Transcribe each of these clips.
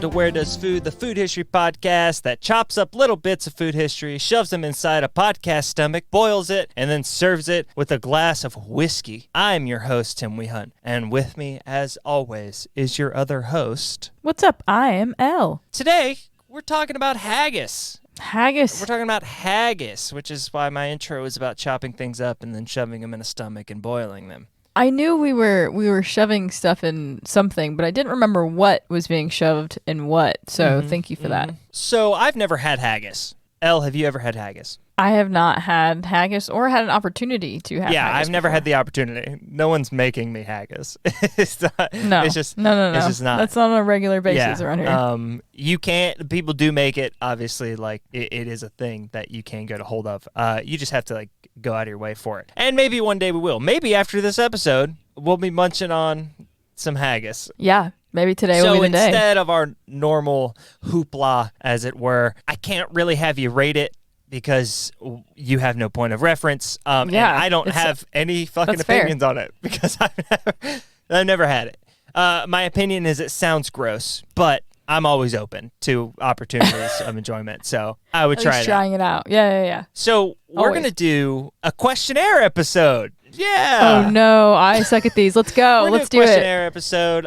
to Where Does Food, the food history podcast that chops up little bits of food history, shoves them inside a podcast stomach, boils it, and then serves it with a glass of whiskey. I'm your host, Tim Wehunt, and with me, as always, is your other host. What's up? I am Elle. Today, we're talking about haggis. Haggis. We're talking about haggis, which is why my intro is about chopping things up and then shoving them in a stomach and boiling them. I knew we were shoving stuff in something, but I didn't remember what was being shoved in what. So thank you for that. So I've never had haggis. Elle, have you ever had haggis? I have not had haggis or had an opportunity to have haggis. Yeah, I've never had the opportunity. No one's making me haggis. It's not, No. It's just, No. It's just not. That's not on a regular basis around here. You can't, people do make it, obviously, like, it is a thing that you can get a hold of. You just have to, like, go out of your way for it. And maybe one day we will. Maybe after this episode, we'll be munching on some haggis. Yeah. Maybe today will be the day. So instead of our normal hoopla, as it were, I can't really have you rate it because you have no point of reference. And I don't have any fucking opinions on it because I've never had it. My opinion is it sounds gross, but I'm always open to opportunities of enjoyment. So I would try it out. Trying it out. Yeah. So we're going to do a questionnaire episode. Yeah. Oh, no. I suck at these. Let's go. Let's do it. Questionnaire episode.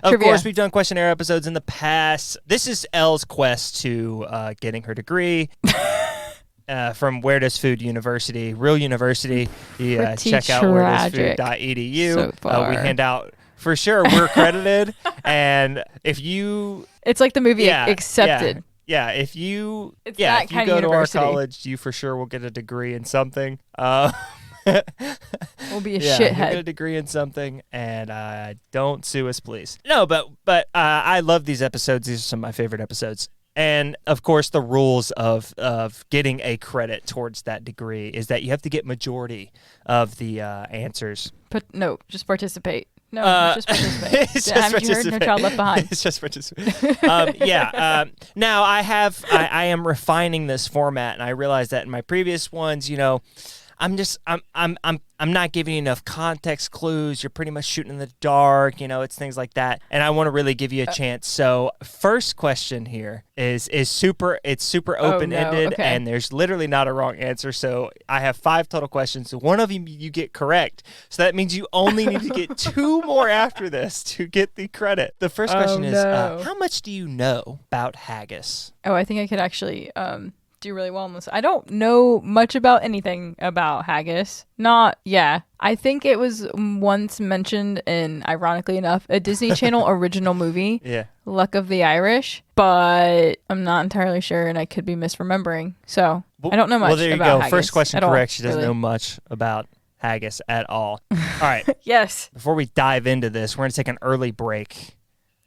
Of course, we've done questionnaire episodes in the past. This is Elle's quest to getting her degree from Where Does Food University, real university. Check out wheredoesfood.edu. So far. We hand out, for sure, we're accredited. And if you... It's like the movie Accepted. Yeah, if you It's if you kind go of to our university. college, you for sure will get a degree in something. We'll be a You'll shithead. get a degree in something, and don't sue us, please. No, but I love these episodes. These are some of my favorite episodes. And, of course, the rules of getting a credit towards that degree is that you have to get majority of the answers. No, just participate. No, just participate. It's Haven't just you heard? No child left behind. It's just participate. Now I am refining this format, and I realized that in my previous ones, I'm not giving you enough context clues. You're pretty much shooting in the dark. It's things like that. And I want to really give you a chance. So first question here is super open-ended, Okay. and there's literally not a wrong answer. So I have 5 total questions. So one of them you get correct. So that means you only need to get 2 more after this to get the credit. The first question is, how much do you know about haggis? Oh, I think I could actually do really well on this. I don't know much about anything about haggis. I think it was once mentioned in, ironically enough, a Disney Channel original movie, Luck of the Irish, but I'm not entirely sure, and I could be misremembering. So I don't know much about haggis. Well, there you go. First question correct. She doesn't really know much about haggis at all. All right. Yes. Before we dive into this, we're going to take an early break,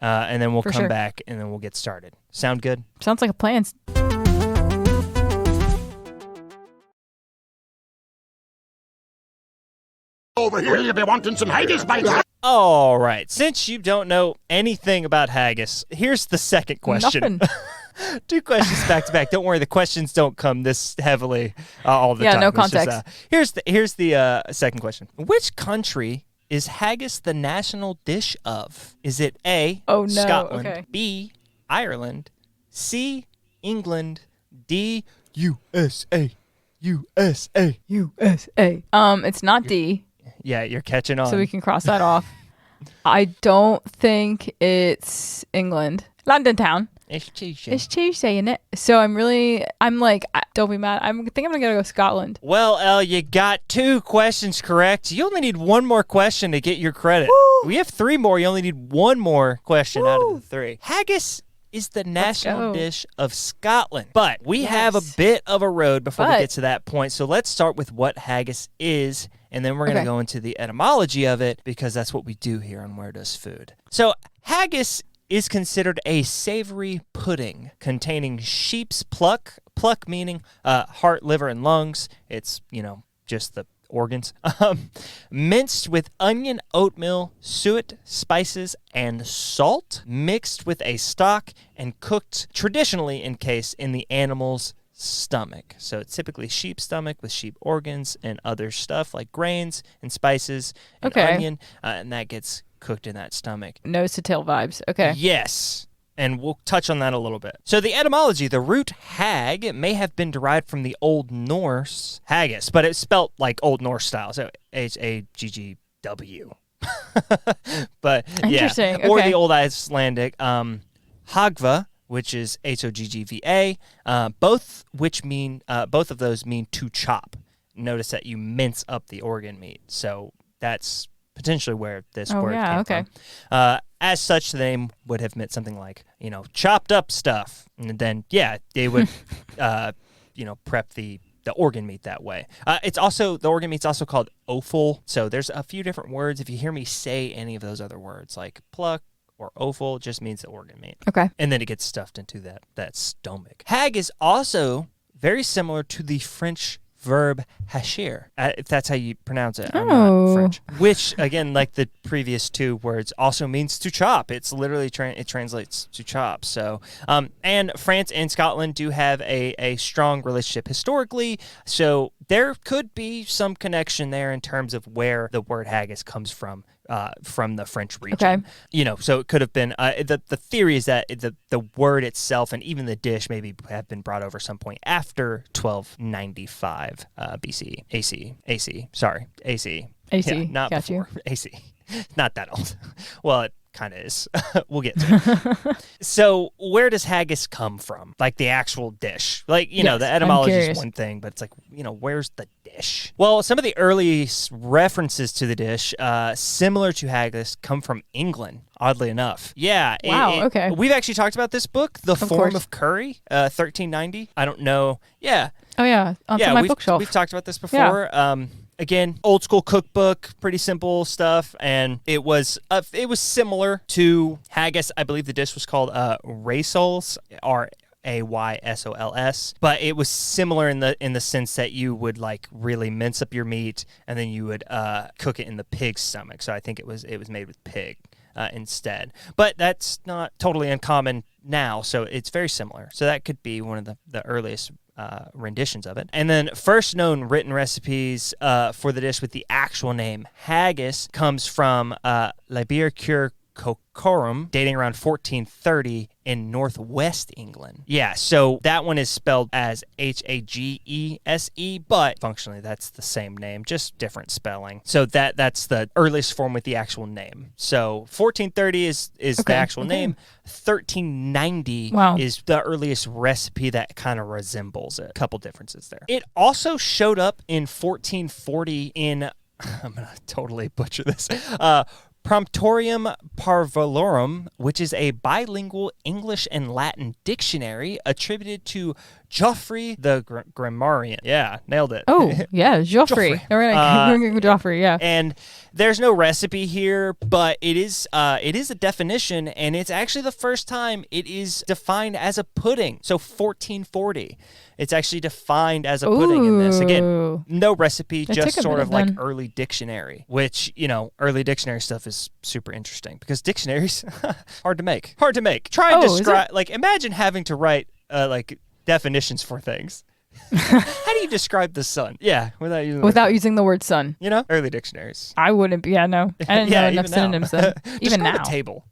and then we'll come sure. back, and then we'll get started. Sound good? Sounds like a plan. Over here, you'll be wanting some haggis bites. All right. Since you don't know anything about haggis, here's the second question. Nothing. 2 questions back to back. Don't worry, the questions don't come this heavily all the time. Yeah, no It's just, context. here's the second question. Which country is haggis the national dish of? Is it A, Scotland, okay. B, Ireland, C, England, D, USA? USA. It's not D. Yeah, you're catching on. So we can cross that off. I don't think it's England. London town. It's Tuesday. It's Tuesday, isn't it? So don't be mad. I think I'm going to go Scotland. Well, Elle, you got 2 questions correct. You only need 1 more question to get your credit. Woo! We have 3 more. You only need 1 more question out of Woo! the 3. Haggis is the national go. dish of Scotland. But we have a bit of a road before we get to that point. So let's start with what haggis is, and then we're going to go into the etymology of it, because that's what we do here on Where Does Food. So haggis is considered a savory pudding containing sheep's pluck meaning heart, liver, and lungs. It's, just the organs, minced with onion, oatmeal, suet, spices, and salt, mixed with a stock and cooked traditionally encased in the animal's stomach. So it's typically sheep stomach with sheep organs and other stuff like grains and spices and onion, and that gets cooked in that stomach. Nose to tail vibes. Okay. Yes. And we'll touch on that a little bit. So the etymology, the root hag may have been derived from the Old Norse haggis, but it's spelt like Old Norse style, so Haggw. But Interesting. Or Okay. the Old Icelandic Hagva, which is Hoggva, both of those mean to chop. Notice that you mince up the organ meat, so that's potentially where this word came from. As such, the name would have meant something like, chopped up stuff, and then they would, prep the organ meat that way. The organ meat's also called offal. So there's a few different words. If you hear me say any of those other words, like pluck or offal, it just means the organ meat. Okay. And then it gets stuffed into that stomach. Hag is also very similar to the French verb hachir, if that's how you pronounce it. I'm not French. Which, again, like the previous two words, also means to chop. It's literally, it translates to chop. So, and France and Scotland do have a strong relationship historically, so there could be some connection there in terms of where the word haggis comes from the French region. Okay. So it could have been, the theory is that the word itself and even the dish maybe have been brought over some point after 1295 BC, AC. AC. Yeah, not Got before. you. AC. Not that old. Well, it kind of is. We'll get to it. So where does haggis come from? Like the actual dish. Like, Yes, the etymology I'm is curious. one thing, but it's like, where's the dish? Well, some of the early references to the dish, similar to haggis, come from England, oddly enough. Yeah. Wow, okay. We've actually talked about this book, The Form course. of Curry, 1390. I don't know. Yeah. Oh, yeah. Onto my bookshelf. We've talked about this before. Again, old school cookbook, pretty simple stuff, and it was similar to haggis. I believe the dish was called raysols, Raysols, but it was similar in the sense that you would like really mince up your meat and then you would cook it in the pig's stomach. So I think it was made with pig instead, but that's not totally uncommon now. So it's very similar. So that could be one of the earliest renditions of it. And then first known written recipes for the dish with the actual name haggis comes from Liber Cur Cocorum, dating around 1430 in northwest England. Yeah, so that one is spelled as Haggese, but functionally that's the same name, just different spelling. So that's the earliest form with the actual name. So 1430 is the actual name. 1390 is the earliest recipe that kind of resembles it. A couple differences there. It also showed up in 1440 in, I'm going to totally butcher this, Promptorium Parvulorum, which is a bilingual English and Latin dictionary attributed to Geoffrey the Grammarian. Yeah, nailed it. Oh, yeah, Geoffrey. Geoffrey, yeah. And there's no recipe here, but it is a definition, and it's actually the first time it is defined as a pudding. So 1440. It's actually defined as a pudding in this. Again, no recipe, just sort of like early dictionary, which, early dictionary stuff is super interesting because dictionaries, hard to make. Try and describe, imagine having to write, definitions for things. How do you describe the sun? Yeah, without using the word sun. Early dictionaries. I wouldn't be, no. I didn't know enough synonyms then. Even now. A table.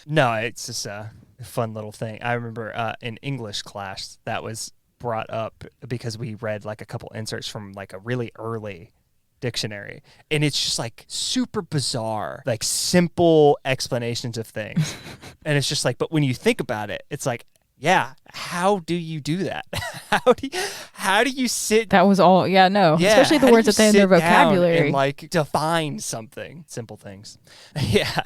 No, it's just a fun little thing. I remember in English class that was brought up because we read like a couple inserts from like a really early dictionary, and it's just like super bizarre, like simple explanations of things. And it's just like, but when you think about it, it's like, yeah, how do you do that? How do you sit? That was all. Yeah, no. Yeah, especially the words that they have in their vocabulary. And like define something. Simple things. Yeah.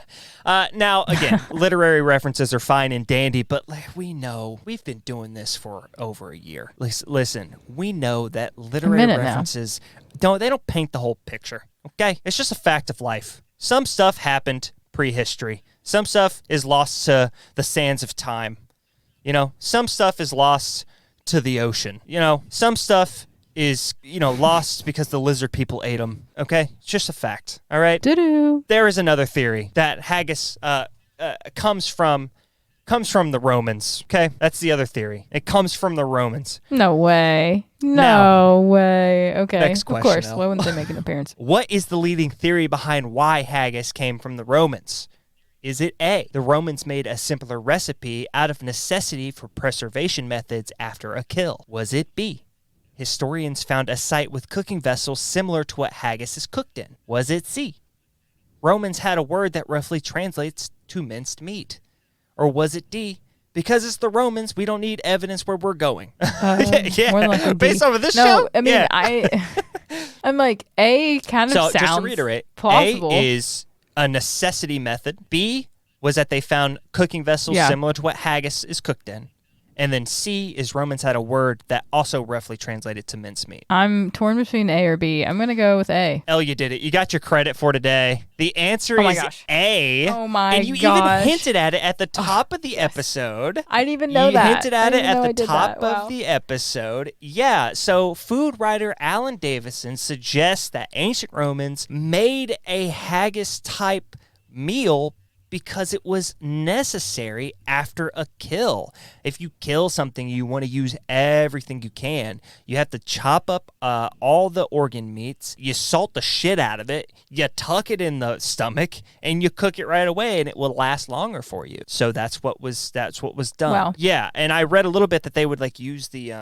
Now again, literary references are fine and dandy, but we know we've been doing this for over a year. Listen, we know that literary references don't paint the whole picture. Okay, it's just a fact of life. Some stuff happened prehistory. Some stuff is lost to the sands of time. Some stuff is lost to the ocean. Some stuff is, lost because the lizard people ate them. Okay? It's just a fact. All right? Doo-doo. There is another theory that haggis comes from the Romans. Okay? That's the other theory. It comes from the Romans. No way. Okay. Next question, of course. Elle. Why wouldn't they make an appearance? What is the leading theory behind why haggis came from the Romans? Is it A, the Romans made a simpler recipe out of necessity for preservation methods after a kill? Was it B, historians found a site with cooking vessels similar to what haggis is cooked in? Was it C, Romans had a word that roughly translates to minced meat? Or was it D, because it's the Romans, we don't need evidence where we're going? More likely Based off of this no, show? I mean, yeah. I'm like, A kind of So sounds just to reiterate, plausible. A is a necessity method. B was that they found cooking vessels similar to what haggis is cooked in. And then C is Romans had a word that also roughly translated to mincemeat. I'm torn between A or B. I'm going to go with A. Elle, you did it. You got your credit for today. The answer is A. Oh my And you gosh. even hinted at it at the top of the episode. I didn't even know you that. You hinted at it at the top Wow. of the episode. Yeah, so food writer Alan Davison suggests that ancient Romans made a haggis-type meal because it was necessary after a kill. If you kill something, you want to use everything you can. You have to chop up all the organ meats. You salt the shit out of it. You tuck it in the stomach, and you cook it right away, and it will last longer for you. So that's what was done. Wow. Yeah, and I read a little bit that they would use the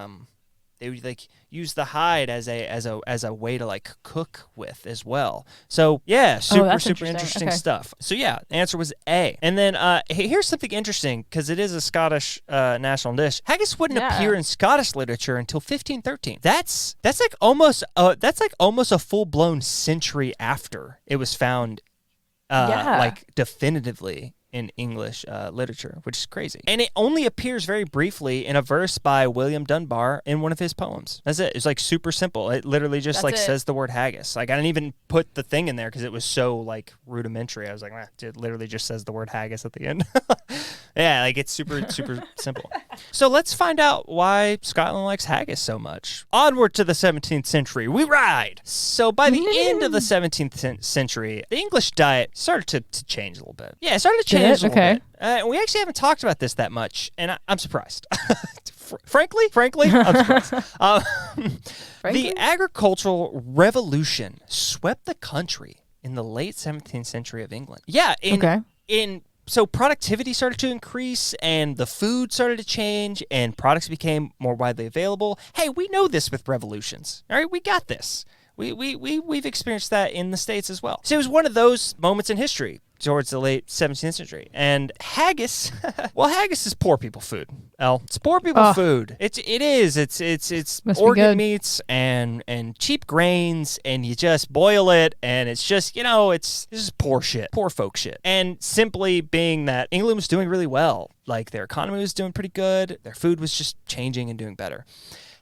they would use the hide as a way to cook with as well. So yeah, super interesting okay. stuff. So yeah, the answer was A. And then here's something interesting because it is a Scottish national dish. Haggis wouldn't appear in Scottish literature until 1513. That's almost a full blown century after it was found, definitively in English literature, which is crazy. And it only appears very briefly in a verse by William Dunbar in one of his poems. That's it. It's super simple. It literally just says the word haggis. I didn't even put the thing in there because it was so rudimentary. I was like, it literally just says the word haggis at the end. Yeah, it's super simple. So let's find out why Scotland likes haggis so much. Onward to the 17th century, we ride. So by the end of the 17th century, the English diet started to change a little bit. Yeah, it started to change a little bit. We actually haven't talked about this that much, and I'm surprised. Frankly, I'm surprised. The agricultural revolution swept the country in the late 17th century of England. Yeah, so productivity started to increase, and the food started to change, and products became more widely available. Hey, we know this with revolutions. All right, we got this. We've experienced that in the States as well. So it was one of those moments in history towards the late 17th century. And haggis, haggis is poor people food. It's poor people food. It is. It's organ meats and cheap grains, and you just boil it, and it's just, it's just poor shit, poor folk shit. And simply being that England was doing really well, their economy was doing pretty good, their food was just changing and doing better.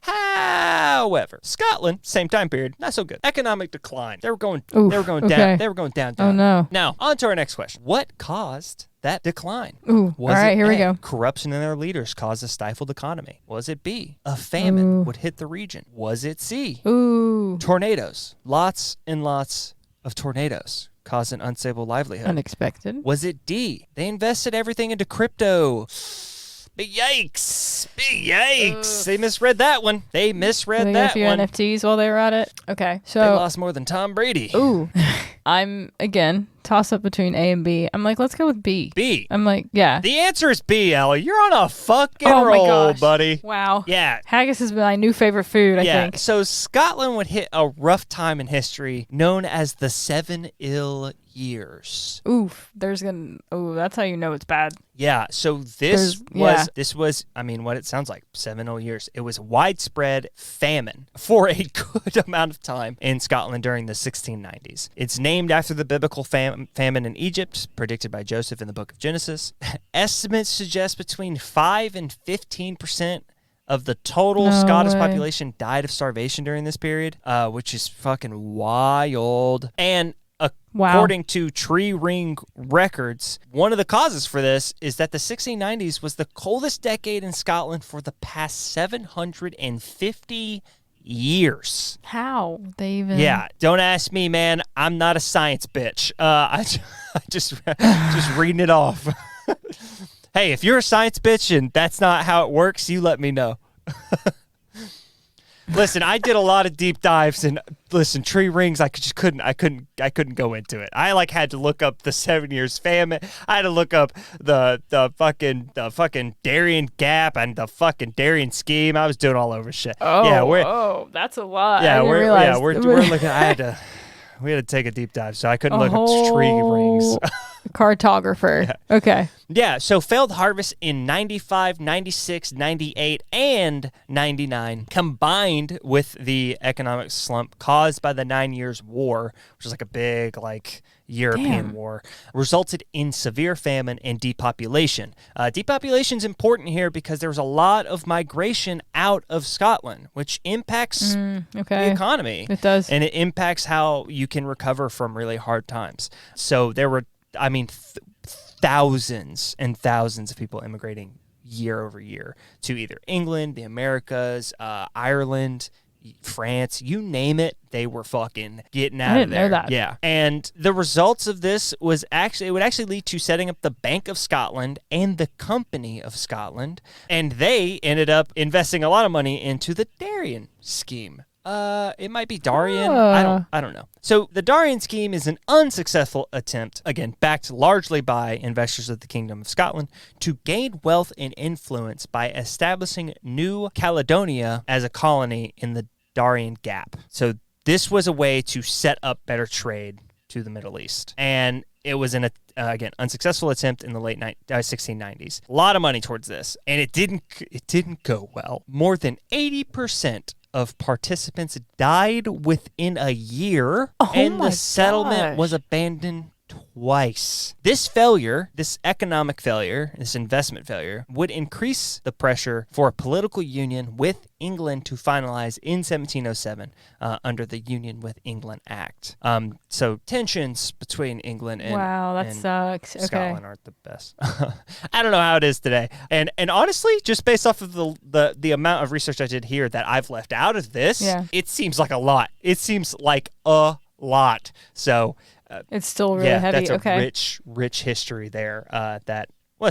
However, Scotland, same time period, not so good. Economic decline. They were going down. They were going down. Oh no. Now, on to our next question. What caused that decline? All right, here we go. Corruption in their leaders caused a stifled economy? Was it B, a famine would hit the region? Was it C, tornadoes? Lots and lots of tornadoes caused an unstable livelihood. Unexpected. Was it D, they invested everything into crypto? Big yikes. They misread that one. They misread that one. NFTs while they were at it. Okay, so they lost more than Tom Brady. Ooh. I'm, again, toss up between A and B. I'm like, let's go with B. B. I'm like, yeah. The answer is B, Ellie. You're on a fucking roll, buddy. Wow. Yeah. Haggis has been my new favorite food, I think. So Scotland would hit a rough time in history known as the 7 Ill Years. Oof. That's how you know it's bad. Yeah, so this was, what it sounds like, 7 ill years. It was widespread famine for a good amount of time in Scotland during the 1690s. It's named after the biblical famine in Egypt, predicted by Joseph in the book of Genesis. Estimates suggest between 5 and 15% of the total Scottish population died of starvation during this period, which is fucking wild. And according to Tree Ring records, one of the causes for this is that the 1690s was the coldest decade in Scotland for the past 750 years. How? They even... Yeah, don't ask me, man. I'm not a science bitch. I just reading it off. Hey, if you're a science bitch and that's not how it works, you let me know. Listen, I did a lot of deep dives, and listen, tree rings. I couldn't go into it. I had to look up the 7 Years famine. I had to look up the fucking Darien Gap and the fucking Darien Scheme. I was doing all over shit. Oh, that's a lot. Yeah, we're looking. We had to take a deep dive, so I couldn't look up tree rings. Cartographer. Yeah. Okay. Yeah, so failed harvest in 95, 96, 98, and 99, combined with the economic slump caused by the 9 Years' War, which was a big, European war, resulted in severe famine and depopulation. Depopulation is important here because there was a lot of migration out of Scotland, which impacts the economy. It does. And it impacts how you can recover from really hard times. So there were, thousands and thousands of people immigrating year over year to either England, the Americas, Ireland, France, you name it, they were fucking getting out of there. I didn't know that. Yeah. And the results of this it would actually lead to setting up the Bank of Scotland and the Company of Scotland. And they ended up investing a lot of money into the Darien scheme. It might be Darien. I don't know. So the Darien scheme is an unsuccessful attempt, again, backed largely by investors of the Kingdom of Scotland, to gain wealth and influence by establishing New Caledonia as a colony in the Darien Gap. So this was a way to set up better trade to the Middle East. And it was an unsuccessful attempt in the late 1690s. A lot of money towards this, and it didn't go well. More than 80% of participants died within a year, and the settlement was abandoned twice. This economic failure, this investment failure, would increase the pressure for a political union with England to finalize in 1707 under the Union with England Act. So tensions between England and sucks. Scotland aren't the best. I don't know how it is today. And honestly, just based off of the amount of research I did here that I've left out of this, it seems like a lot. It seems like a lot. So it's still really heavy. That's a rich history there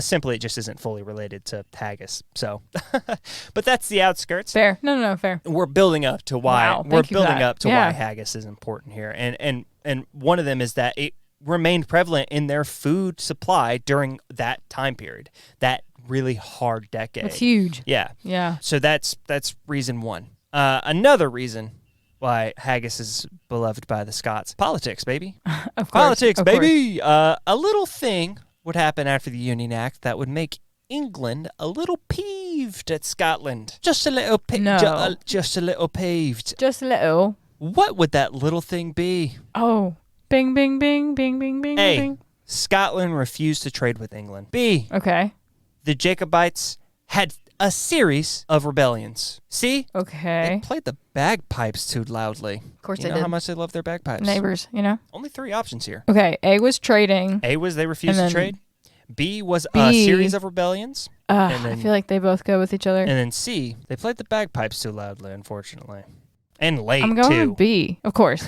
simply it just isn't fully related to haggis. So, but that's the outskirts. Fair. No, fair. We're building up to why why haggis is important here. And one of them is that it remained prevalent in their food supply during that time period, that really hard decade. It's huge. Yeah. Yeah. So that's reason one. Another reason why haggis is beloved by the Scots. Politics, baby. Of course. Politics, baby. A little thing would happen after the Union Act that would make England a little peeved at Scotland. Just a little just a little peeved. Just a little. What would that little thing be? Oh. Bing, bing, bing, bing, bing, bing, A, bing. Scotland refused to trade with England. B, okay. The Jacobites had a series of rebellions. C, okay. They played the bagpipes too loudly. Of course they did. You know how much they love their bagpipes. Neighbors, Only 3 options here. Okay, A was trading. A was they refused to trade. B was a series of rebellions. I feel like they both go with each other. And then C, they played the bagpipes too loudly, unfortunately. And late, I'm going too. with B, of course.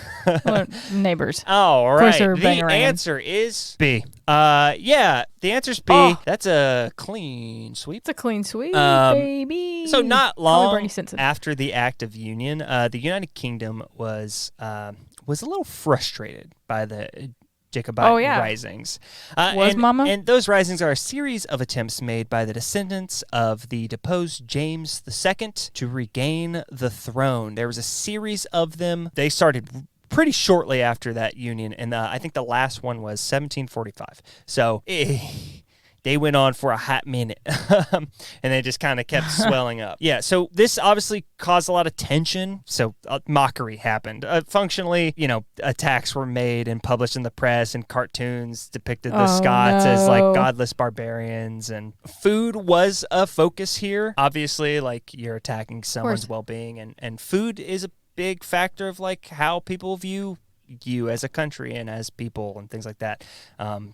Neighbors. All right. The around. answer is B. The answer's B. Oh. That's a clean sweep. It's a clean sweep, baby. So not long after the Act of Union, the United Kingdom was a little frustrated by the Jacobite risings. Mama? And those risings are a series of attempts made by the descendants of the deposed James II to regain the throne. There was a series of them. They started pretty shortly after that union, and I think the last one was 1745. So they went on for a hot minute, and they just kind of kept swelling up. Yeah, so this obviously caused a lot of tension, so mockery happened. Functionally, attacks were made and published in the press, and cartoons depicted the Scots as godless barbarians, and food was a focus here. Obviously, you're attacking someone's well-being, and food is a big factor of how people view you as a country and as people and things like that.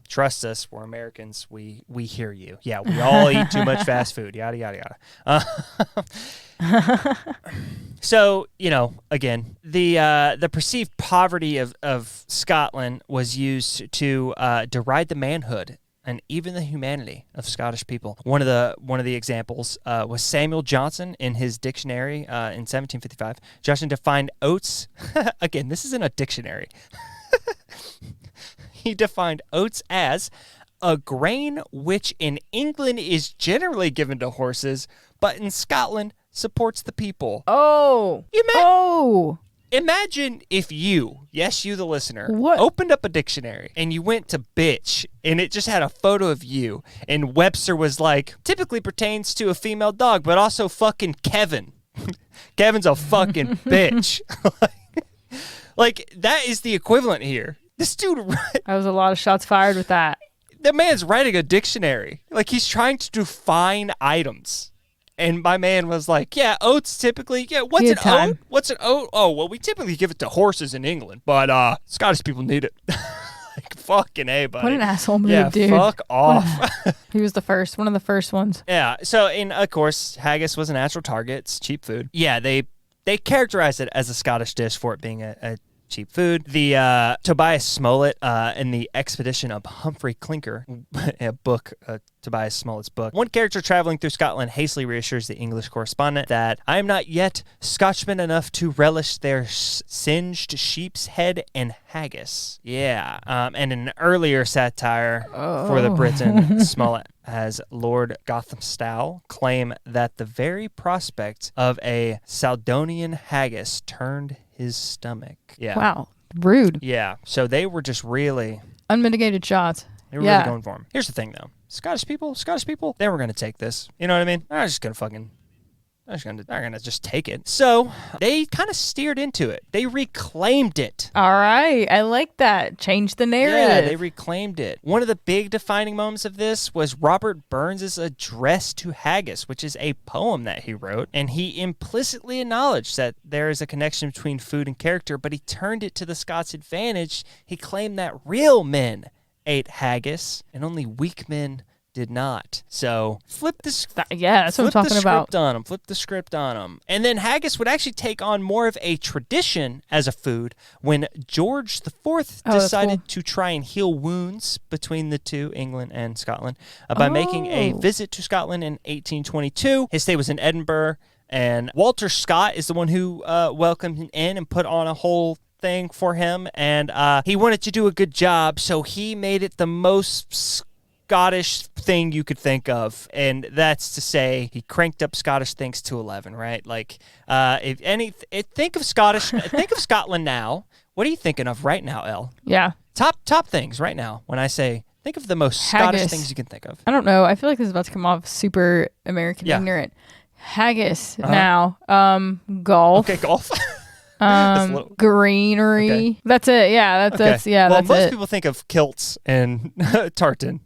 Trust us, we're Americans. We hear you. Yeah, we all eat too much fast food. Yada yada yada. So again, the perceived poverty of Scotland was used to deride the manhood and even the humanity of Scottish people. One of the examples was Samuel Johnson in his dictionary in 1755. Johnson defined oats. Again, this isn't a dictionary. He defined oats as a grain which in England is generally given to horses, but in Scotland supports the people. Imagine if you, yes, you the listener, opened up a dictionary and you went to bitch and it just had a photo of you and Webster was like, typically pertains to a female dog, but also fucking Kevin. Kevin's a fucking bitch. Like, that is the equivalent here. This dude... That was a lot of shots fired with that. The man's writing a dictionary. Like, he's trying to define items. And my man was like, yeah, oats typically, what's an oat? What's an oat? Oh, well, we typically give it to horses in England, but Scottish people need it. Like, fucking A, buddy. What an asshole move, dude. Yeah, fuck off. He was one of the first ones. Yeah, so, of course, haggis was a natural target. It's cheap food. Yeah, they characterized it as a Scottish dish for it being a cheap food. The Tobias Smollett in the Expedition of Humphrey Clinker, a book, Tobias Smollett's book. One character traveling through Scotland hastily reassures the English correspondent that I am not yet Scotchman enough to relish their singed sheep's head and haggis. Yeah. And in an earlier satire for the Briton, Smollett has Lord Gothamstow claim that the very prospect of a Saldonian haggis turned his stomach. Yeah. Wow. Rude. Yeah. So they were just really... unmitigated shots. They were really going for him. Here's the thing, though. Scottish people, they were going to take this. You know what I mean? They're going to just take it. So they kind of steered into it. They reclaimed it. All right. I like that. Change the narrative. Yeah, they reclaimed it. One of the big defining moments of this was Robert Burns' address to Haggis, which is a poem that he wrote. And he implicitly acknowledged that there is a connection between food and character, but he turned it to the Scots' advantage. He claimed that real men ate haggis and only weak men did not. So flip this. Yeah, that's what I'm talking about. Flip the script on them. And then haggis would actually take on more of a tradition as a food when George IV decided to try and heal wounds between the two, England and Scotland, by making a visit to Scotland in 1822. His stay was in Edinburgh, and Walter Scott is the one who welcomed him in and put on a whole thing for him, and he wanted to do a good job, so he made it the most Scottish thing you could think of, and that's to say he cranked up Scottish things to 11, right? Like, think of Scotland now. What are you thinking of right now, Elle? Yeah. Top things right now. When I say think of the most Scottish things you can think of. I don't know. I feel like this is about to come off super American ignorant. Haggis now. Golf. Okay, golf. Greenery. Okay. That's it. Yeah, that's well, that's most people think of kilts and tartan.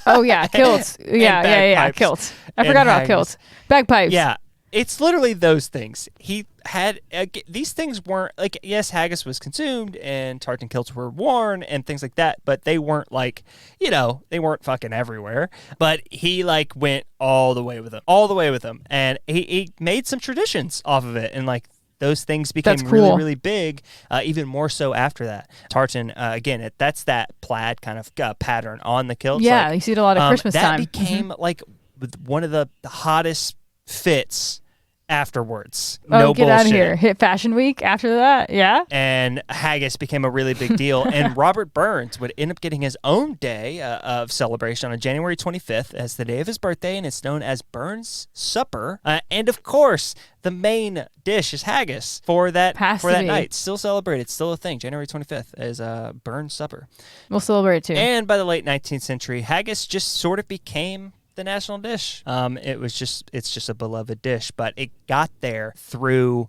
Oh yeah, kilts. Yeah, kilts. I forgot about kilts. Bagpipes. Yeah, it's literally those things. He had these things weren't like, yes, haggis was consumed and tartan kilts were worn and things like that, but they weren't like, they weren't fucking everywhere. But he like went all the way with them, and he made some traditions off of it, and like, those things became really, really big, even more so after that. Tartan, again, that's that plaid kind of pattern on the kilts. Yeah, like, you see it a lot at Christmas time. That became like one of the hottest fits afterwards. No get bullshit. Out of here. Hit Fashion Week after that, yeah? And haggis became a really big deal. And Robert Burns would end up getting his own day of celebration on January 25th as the day of his birthday, and it's known as Burns Supper. And of course, the main dish is haggis for that night. Still celebrated, still a thing. January 25th is Burns Supper. We'll celebrate too. And by the late 19th century, haggis just sort of became the national dish. It's just a beloved dish, but it got there through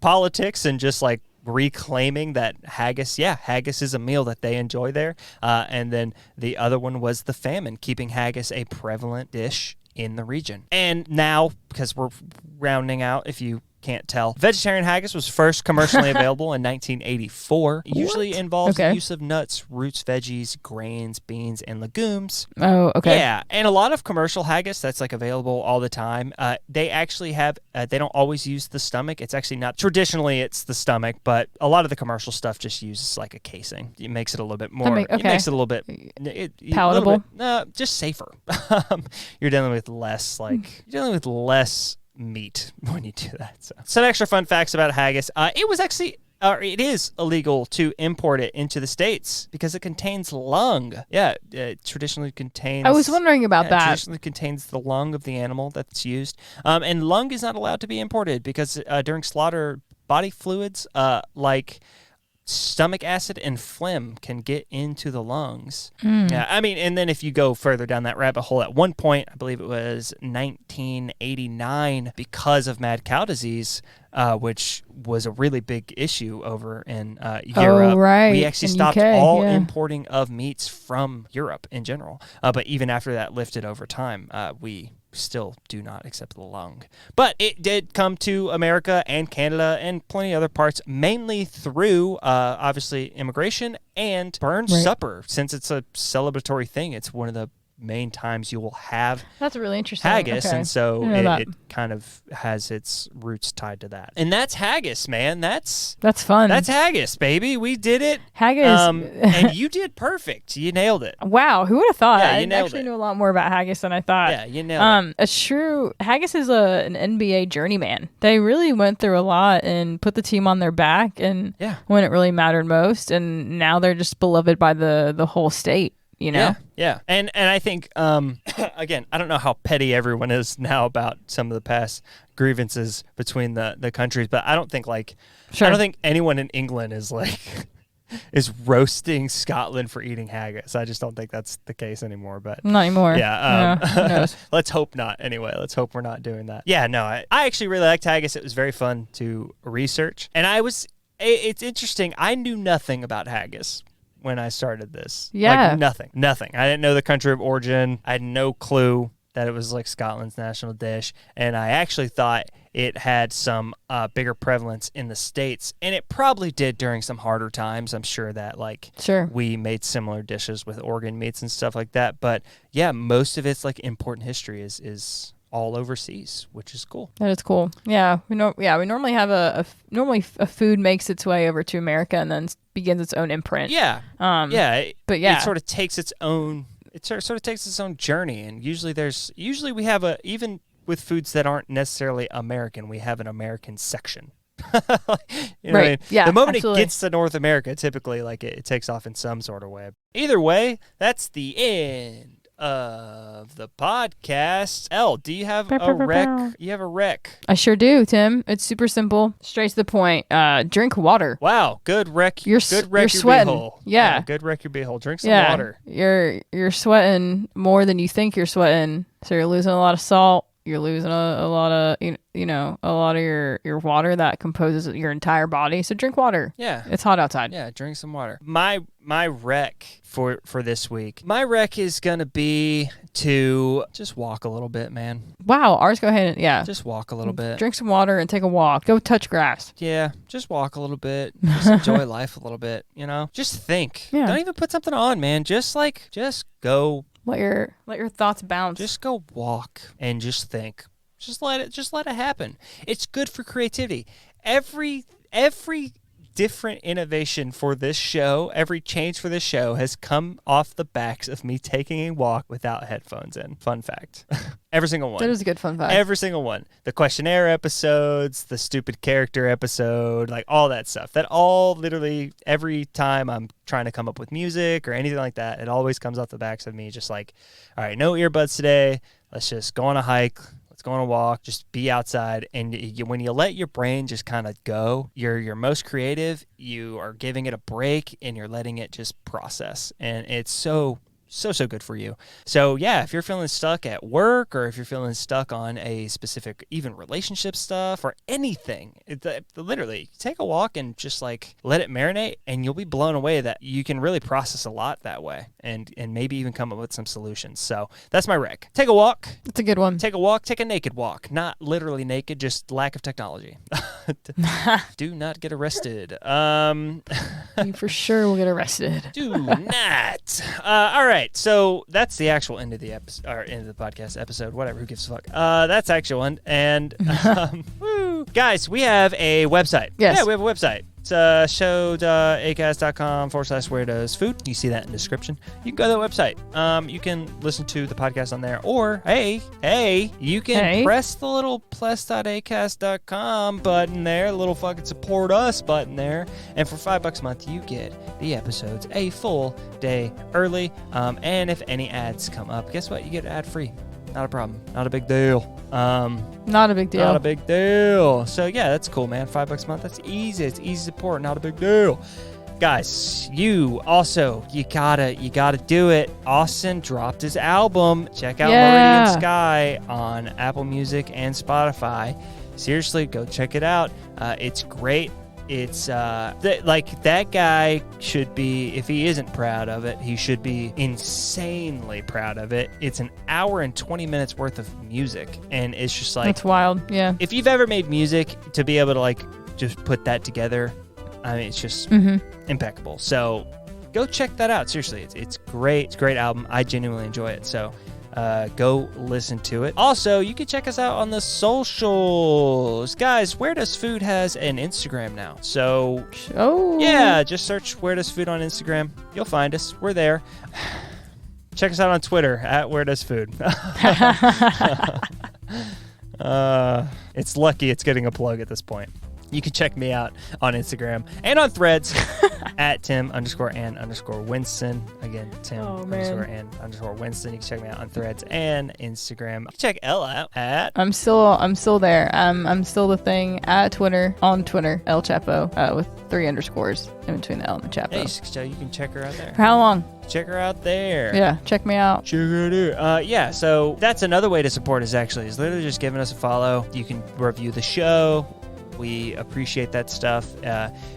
politics and just like reclaiming that haggis is a meal that they enjoy there. And then the other one was the famine, keeping haggis a prevalent dish in the region. And now, because we're rounding out, if you can't tell. Vegetarian haggis was first commercially available in 1984. It usually involves the use of nuts, roots, veggies, grains, beans, and legumes. Oh, okay. Yeah, and a lot of commercial haggis that's like available all the time, they actually have, they don't always use the stomach. It's actually not, traditionally it's the stomach, but a lot of the commercial stuff just uses like a casing. It makes it a little bit more, it makes it a little bit palatable. Just safer. You're dealing with less meat when you do that. So some extra fun facts about haggis. It is illegal to import it into the States because it contains lung. Yeah, it traditionally contains... I was wondering about that. It traditionally contains the lung of the animal that's used. And lung is not allowed to be imported because during slaughter, body fluids like stomach acid and phlegm can get into the lungs. Yeah, I mean, and then if you go further down that rabbit hole, at one point, I believe it was 1989, because of mad cow disease, which was a really big issue over in Europe. Oh, right. We actually in stopped UK, all importing of meats from Europe in general. But even after that lifted over time, we still do not accept the lung. But it did come to America and Canada and plenty of other parts, mainly through, obviously, immigration and Burns Supper. Since it's a celebratory thing, it's one of the main times you will have that's really interesting haggis, okay. and so it kind of has its roots tied to that. And that's haggis, man. That's fun. That's haggis, baby. We did it. Haggis. And you did perfect. You nailed it. Wow, who would have thought? Yeah, I actually knew a lot more about haggis than I thought. Yeah, you nailed it. It's true. Haggis is an NBA journeyman. They really went through a lot and put the team on their back, and when it really mattered most, and now they're just beloved by the whole state. You know? Yeah. And I think, again, I don't know how petty everyone is now about some of the past grievances between the countries, but I don't think I don't think anyone in England is is roasting Scotland for eating haggis. I just don't think that's the case anymore. But not anymore. Yeah. Who knows? Let's hope not. Anyway, let's hope we're not doing that. Yeah. No, I actually really liked haggis. It was very fun to research, and it's interesting. I knew nothing about haggis when I started this. Yeah. Nothing. I didn't know the country of origin. I had no clue that it was like Scotland's national dish. And I actually thought it had some bigger prevalence in the States. And it probably did during some harder times. I'm sure that we made similar dishes with organ meats and stuff like that. But yeah, most of its important history is all overseas, which is cool. That is cool. Yeah, we normally have a food makes its way over to America and then begins its own imprint. Yeah. But it sort of takes its own. It sort of takes its own journey, and usually we have even with foods that aren't necessarily American, we have an American section. You know what I mean? Yeah. The moment absolutely. it gets to North America, typically it takes off in some sort of way. Either way, that's the end of the podcast. Elle, do you have a rec? You have a rec. I sure do, Tim. It's super simple, straight to the point. Drink water. Good rec. You're sweating. Beehole. Yeah. Good wrec your beehole. Drink some water. You're sweating more than you think you're sweating, so you're losing a lot of salt. You're losing a lot of a lot of your water that composes your entire body. So drink water. Yeah, it's hot outside. Yeah, drink some water. My rec for this week. My rec is gonna be to just walk a little bit, man. Wow, ours go ahead and just walk a little bit. Drink some water and take a walk. Go touch grass. Yeah, just walk a little bit. Just enjoy life a little bit. Just think. Yeah. Don't even put something on, man. Just go. Let your thoughts bounce. Just go walk and just think. Just let it happen. It's good for creativity. Every different innovation for this show, every change for this show has come off the backs of me taking a walk without headphones in. Fun fact. Every single one. That is a good fun fact. Every single one. The questionnaire episodes, the stupid character episode, all that stuff. That all literally every time I'm trying to come up with music or anything like that, it always comes off the backs of me just all right, no earbuds today. Let's just go on a hike. Let's go on a walk. Just be outside. And when you let your brain just kind of go, you're most creative. You are giving it a break and you're letting it just process. And it's so so good for you. So yeah, if you're feeling stuck at work, or if you're feeling stuck on a specific even relationship stuff or anything, literally take a walk and just like let it marinate, and you'll be blown away that you can really process a lot that way, and maybe even come up with some solutions. So that's my rec. Take a walk. That's a good one. Take a walk. Take a naked walk. Not literally naked, just lack of technology. Do not get arrested. You for sure will get arrested. Do not. All right, so that's the actual end of the episode, or end of the podcast episode. Whatever. Who gives a fuck? That's the actual one. And woo. Guys, we have a website. Yes. Yeah, we have a website. It's show.acast.com/where-does-food. You see that in the description. You can go to the website. You can listen to the podcast on there, or you can press the little plus.acast.com button there, little fucking support us button there, and for $5 a month you get the episodes a full day early. And if any ads come up, guess what? You get ad free. Not a problem. Not a big deal. Not a big deal. Not a big deal. So yeah, that's cool, man. $5 a month. That's easy. It's easy support. Not a big deal. Guys, you gotta do it. Austin dropped his album. Check out Meridian Sky on Apple Music and Spotify. Seriously, go check it out. It's great. It's that guy should be, if he isn't proud of it, he should be insanely proud of it. It's an hour and 20 minutes worth of music, and it's just like, that's wild. Yeah. If you've ever made music, to be able to like just put that together, I mean, it's just impeccable. So go check that out. Seriously, it's great. It's a great album. I genuinely enjoy it. So go listen to it. Also, you can check us out on the socials. Guys, Where Does Food has an Instagram now. So, yeah, just search Where Does Food on Instagram. You'll find us. We're there. Check us out on Twitter at Where Does Food. It's lucky it's getting a plug at this point. You can check me out on Instagram and on Threads at Tim_and_Winston. Again, Tim_and_Winston. You can check me out on Threads and Instagram. You can check Elle out at... I'm still there. I'm still the thing at Twitter, on Twitter, El Chapo, with 3 underscores in between the L and the Chapo. Hey, so you can check her out there. For how long? Check her out there. Yeah, check me out. Check her out. Yeah, so that's another way to support us, actually, is literally just giving us a follow. You can review the show. We appreciate that stuff.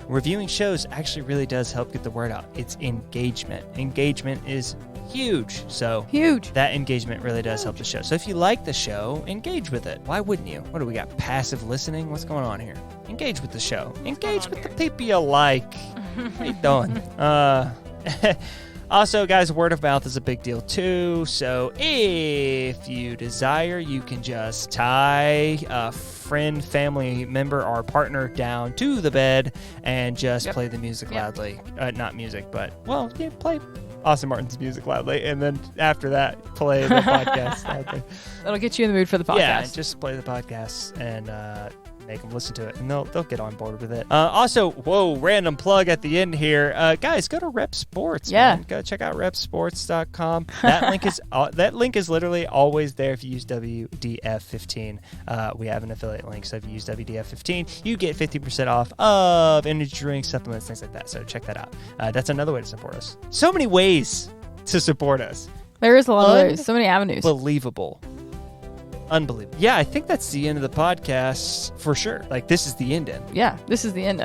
Reviewing shows actually really does help get the word out. It's engagement. Engagement is huge. So huge. That engagement really does help the show. So if you like the show, engage with it. Why wouldn't you? What do we got? Passive listening? What's going on here? Engage with the show. Engage with the people you like. How you doing? Also, guys, word of mouth is a big deal, too. So if you desire, you can just tie a friend, family member, or partner down to the bed and just play the music loudly. Not music, but, well, yeah, play Austin Martin's music loudly. And then after that, play the podcast loudly. That'll get you in the mood for the podcast. Yeah, just play the podcast and make them listen to it, and they'll get on board with it. Also, random plug at the end here. Guys, go to Rep Sports. Yeah. Man. Go check out repsports.com. That link is literally always there if you use WDF15. We have an affiliate link, so if you use WDF15, you get 50% off of energy drinks, supplements, things like that. So check that out. That's another way to support us. So many ways to support us. There is a lot of ways. So many avenues. Unbelievable. Yeah, I think that's the end of the podcast for sure. Like, this is the end. Yeah, this is the end.